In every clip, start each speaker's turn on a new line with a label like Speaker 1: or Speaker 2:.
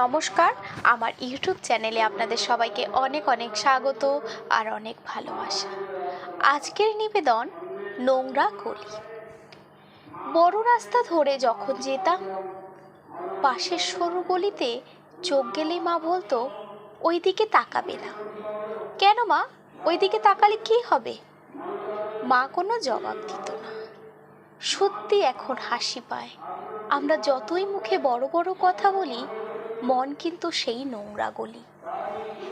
Speaker 1: নমস্কার, আমার ইউটিউব চ্যানেলে আপনাদের সবাইকে অনেক অনেক স্বাগত আর অনেক ভালোবাসা। আজকের নিবেদন নোংরা গলি। বড় রাস্তা ধরে যখন যেতাম, পাশের সরু গলিতে চোখ গেলেই মা বলতো, ওই দিকে তাকাবে না। কেন মা, ওই দিকে তাকালে কি হবে? মা কোনো জবাব দিত না। সত্যি এখন হাসি পায়। আমরা যতই মুখে বড় বড় কথা বলি, মন কিন্তু সেই নোংরা গলি।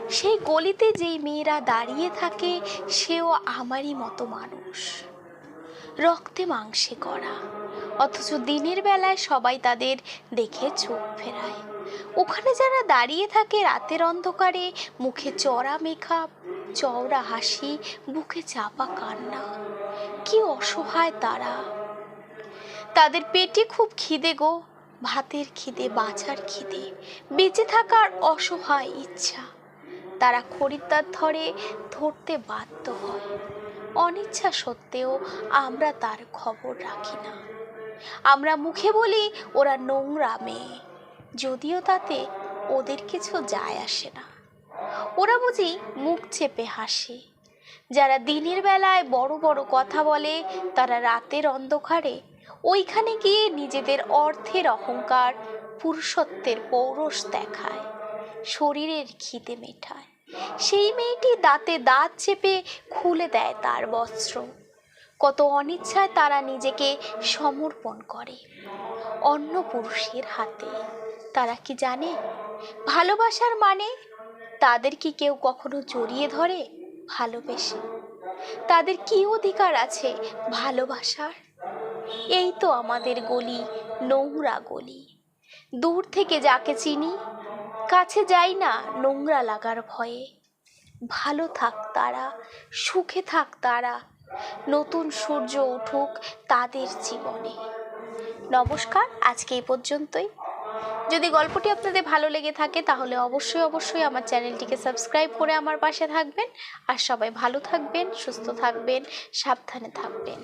Speaker 1: সেই গলিতে যেই মেয়েরা দাঁড়িয়ে থাকে, সেও আমারই মতো মানুষ, রক্তে মাংসে গড়া, অথচ দিনের বেলায় সবাই তাদের দেখে চোখ ফেরায়। ওখানে যারা দাঁড়িয়ে থাকে রাতের অন্ধকারে, মুখে চড়া মেকআপ, চওড়া হাসি, বুকে চাপা কান্না, কি অসহায় তারা। তাদের পেটে খুব খিদে গো, ভাতের খিদে, বাঁচার খিদে, বেঁচে থাকার অসহায় ইচ্ছা। তারা খরিদ্দার ধরতে বাধ্য হয়, অনিচ্ছা সত্ত্বেও আমরা তার খবর রাখি না। আমরা মুখে বলি ওরা নোংরা মেয়ে, যদিও তাতে ওদের কিছু যায় আসে না। ওরা বুঝি মুখ চেপে হাসে। যারা দিনের বেলায় বড় বড় কথা বলে, তারা রাতের অন্ধকারে ওইখানে গিয়ে নিজেদের অর্থের অহংকার, পুরুষত্বের পৌরষ দেখায়, শরীরের খিদে মেটায়। সেই মেয়েটি দাঁতে দাঁত চেপে খুলে দেয় তার বস্ত্র। কত অনিচ্ছায় তারা নিজেকে সমর্পণ করে অন্য পুরুষের হাতে। তারা কি জানে ভালোবাসার মানে? তাদের কি কেউ কখনো জড়িয়ে ধরে ভালোবেসে? তাদের কি অধিকার আছে ভালোবাসার? এই তো আমাদের গলি, নোংরা গলি। দূর থেকে যাকে চিনি, কাছে যাই না নোংরা লাগার ভয়ে। ভালো থাক তারা, সুখে থাক তারা, নতুন সূর্য উঠুক তাদের জীবনে। নমস্কার, আজকে এই পর্যন্তই। যদি গল্পটি আপনাদের ভালো লেগে থাকে, তাহলে অবশ্যই আমার চ্যানেলটিকে সাবস্ক্রাইব করে আমার পাশে থাকবেন। আর সবাই ভালো থাকবেন, সুস্থ থাকবেন, সাবধানে থাকবেন।